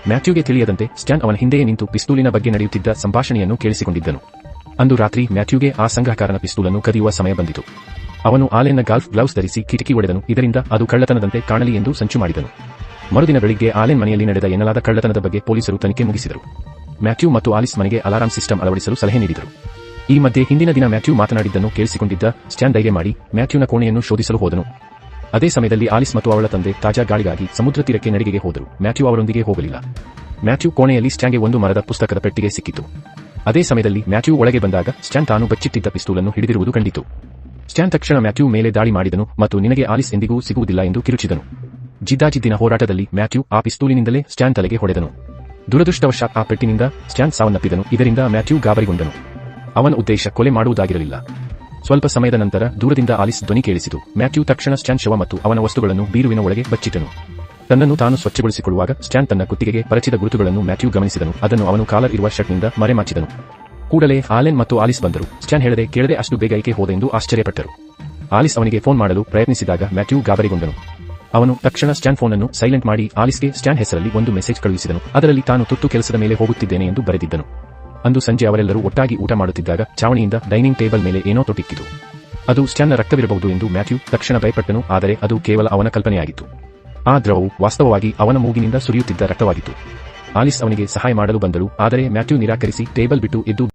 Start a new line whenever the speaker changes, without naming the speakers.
ಮ್ಯಾಥ್ಯೂಗೆ ತಿಳಿಯದಂತೆ ಸ್ಟ್ಯಾನ್ ಅವನ ಹಿಂದೆಯೇ ನಿಂತು ಪಿಸ್ತೂಲಿನ ಬಗ್ಗೆ ನಡೆಯುತ್ತಿದ್ದ ಸಂಭಾಷಣೆಯನ್ನು ಕೇಳಿಸಿಕೊಂಡಿದ್ದನು. ಅಂದು ರಾತ್ರಿ ಮ್ಯಾಥ್ಯೂಗೆ ಆ ಸಂಗ್ರಹಕಾರನ ಪಿಸ್ತೂಲನ್ನು ಕದಿಯುವ ಸಮಯ ಬಂದಿತು. ಅವನು ಆಲೆನ್ನ ಗಾಲ್ಫ್ ಗ್ಲೌಸ್ ಧರಿಸಿ ಕಿಟಕಿ ಒಡೆದನು, ಇದರಿಂದ ಅದು ಕಳ್ಳತನದಂತೆ ಕಾಣಲಿ ಎಂದು ಸಂಚು ಮಾಡಿದನು. ಮರುದಿನ ಬೆಳಿಗ್ಗೆ ಆಲೆನ್ ಮನೆಯಲ್ಲಿ ನಡೆದ ಎನ್ನಲಾದ ಕಳ್ಳತನದ ಬಗ್ಗೆ ಪೊಲೀಸರು ತನಿಖೆ ಮುಗಿಸಿದರು. ಮ್ಯಾಥ್ಯೂ ಮತ್ತು ಆಲಿಸ್ ಮನೆಗೆ ಅಲಾರಾಂ ಸಿಸ್ಟಮ್ ಅಳವಡಿಸಲು ಸಲಹೆ ನೀಡಿದರು. ಈ ಮಧ್ಯೆ ಹಿಂದಿನ ದಿನ ಮ್ಯಾಥ್ಯೂ ಮಾತನಾಡಿದ್ದನ್ನು ಕೇಳಿಸಿಕೊಂಡಿದ್ದ ಸ್ಟ್ಯಾನ್ ಧೈರ್ಯ ಮಾಡಿ ಮ್ಯಾಥ್ಯೂನ ಕೋಣೆಯನ್ನು ಶೋಧಿಸಲು ಹೋದನು. ಅದೇ ಸಮಯದಲ್ಲಿ ಆಲಿಸ್ ಮತ್ತು ಅವಳ ತಂದೆ ತಾಜಾ ಗಾಳಿಗಾಗಿ ಸಮುದ್ರ ತೀರಕ್ಕೆ ನಡಿಗೆಗೆ ಹೋದರು. ಮ್ಯಾಥ್ಯೂ ಅವರೊಂದಿಗೆ ಹೋಗಲಿಲ್ಲ. ಮ್ಯಾಥ್ಯೂ ಕೋಣೆಯಲ್ಲಿ ಸ್ಟ್ಯಾನ್ಗೆ ಒಂದು ಮರದ ಪುಸ್ತಕದ ಪೆಟ್ಟಿಗೆ ಸಿಕ್ಕಿತು. ಅದೇ ಸಮಯದಲ್ಲಿ ಮ್ಯಾಥ್ಯೂ ಒಳಗೆ ಬಂದಾಗ ಸ್ಟ್ಯಾನ್ ತಾನು ಬಚ್ಚಿಟ್ಟಿದ್ದ ಪಿಸ್ತೂಲನ್ನು ಹಿಡಿದಿರುವುದು ಕಂಡಿತು. ಸ್ಟ್ಯಾನ್ ತಕ್ಷಣ ಮ್ಯಾಥ್ಯೂ ಮೇಲೆ ದಾಳಿ ಮಾಡಿದನು ಮತ್ತು ನಿನಗೆ ಆಲಿಸ್ ಎಂದಿಗೂ ಸಿಗುವುದಿಲ್ಲ ಎಂದು ಕಿರುಚಿದನು. ಜಿದ್ದಾಜಿದ್ದಿನ ಹೋರಾಟದಲ್ಲಿ ಮ್ಯಾಥ್ಯೂ ಆ ಪಿಸ್ತೂಲಿನಿಂದಲೇ ಸ್ಟ್ಯಾನ್ ತಲೆಗೆ ಹೊಡೆದನು. ದುರದೃಷ್ಟವಶಾತ್ ಆ ಪೆಟ್ಟಿನಿಂದ ಸ್ಟ್ಯಾನ್ ಸಾವನ್ನಪ್ಪಿದನು. ಇದರಿಂದ ಮ್ಯಾಥ್ಯೂ ಗಾಬರಿಗೊಂಡನು. ಅವನ ಉದ್ದೇಶ ಕೊಲೆ ಮಾಡುವುದಾಗಿರಲಿಲ್ಲ. ಸ್ವಲ್ಪ ಸಮಯದ ನಂತರ ದೂರದಿಂದ ಆಲಿಸ್ ಧ್ವನಿ ಕೇಳಿಸಿತು. ಮ್ಯಾಥ್ಯೂ ತಕ್ಷಣ ಸ್ಟ್ಯಾನ್ ಶವ ಮತ್ತು ಅವನ ವಸ್ತುಗಳನ್ನು ಬೀರುವಿನ ಒಳಗೆ ಬಚ್ಚಿಟ್ಟನು. ತನ್ನನ್ನು ತಾನು ಸ್ವಚ್ಛಗೊಳಿಸಿಕೊಳ್ಳುವಾಗ ಸ್ಟ್ಯಾನ್ ತನ್ನ ಕುತ್ತಿಗೆಗೆ ಪರಚಿದ ಗುರುತುಗಳನ್ನು ಮ್ಯಾಥ್ಯೂ ಗಮನಿಸಿದನು. ಅದನ್ನು ಅವನು ಕಾಲರ್ ಇರುವ ಶರ್ಟ್ನಿಂದ ಮರೆಮಾಚಿದನು. ಕೂಡಲೇ ಆಲೆನ್ ಮತ್ತು ಆಲಿಸ್ ಬಂದರು. ಸ್ಟ್ಯಾನ್ ಹೇಳದೆ ಕೇಳದೆ ಅಷ್ಟು ಬೇಗ ಏಕೆ ಹೋದ ಎಂದು ಆಶ್ಚರ್ಯಪಟ್ಟರು. ಆಲಿಸ್ ಅವನಿಗೆ ಫೋನ್ ಮಾಡಲು ಪ್ರಯತ್ನಿಸಿದಾಗ ಮ್ಯಾಥ್ಯೂ ಗಾಬರಿಗೊಂಡನು. ಅವನು ತಕ್ಷಣ ಸ್ಟ್ಯಾನ್ ಫೋನ್ ಅನ್ನು ಸೈಲೆಂಟ್ ಮಾಡಿ ಆಲಿಸ್ಗೆ ಸ್ಟ್ಯಾನ್ ಹೆಸರಲ್ಲಿ ಒಂದು ಮೆಸೇಜ್ ಕಳುಹಿಸಿದನು. ಅದರಲ್ಲಿ ತಾನು ತುರ್ತು ಕೆಲಸದ ಮೇಲೆ ಹೋಗುತ್ತಿದ್ದೇನೆ ಎಂದು ಬರೆದಿದ್ದನು. ಅಂದು ಸಂಜೆ ಅವರೆಲ್ಲರೂ ಒಟ್ಟಾಗಿ ಊಟ ಮಾಡುತ್ತಿದ್ದಾಗ ಚಾವಣಿಯಿಂದ ಡೈನಿಂಗ್ ಟೇಬಲ್ ಮೇಲೆ ಏನೋ ತೊಟ್ಟಿಕ್ಕಿತು. ಅದು ಸ್ಟ್ಯಾನ್ನ ರಕ್ತವಿರಬಹುದು ಎಂದು ಮ್ಯಾಥ್ಯೂ ತಕ್ಷಣ ಭಯಪಟ್ಟನು. ಆದರೆ ಅದು ಕೇವಲ ಅವನ ಕಲ್ಪನೆಯಾಗಿತ್ತು. ಆ ದ್ರವವು ವಾಸ್ತವವಾಗಿ ಅವನ ಮೂಗಿನಿಂದ ಸುರಿಯುತ್ತಿದ್ದ ರಕ್ತವಾಗಿತ್ತು. ಆಲಿಸ್ ಅವನಿಗೆ ಸಹಾಯ ಮಾಡಲು ಬಂದಳು, ಆದರೆ ಮ್ಯಾಥ್ಯೂ ನಿರಾಕರಿಸಿ ಟೇಬಲ್ ಬಿಟ್ಟು ಎದ್ದು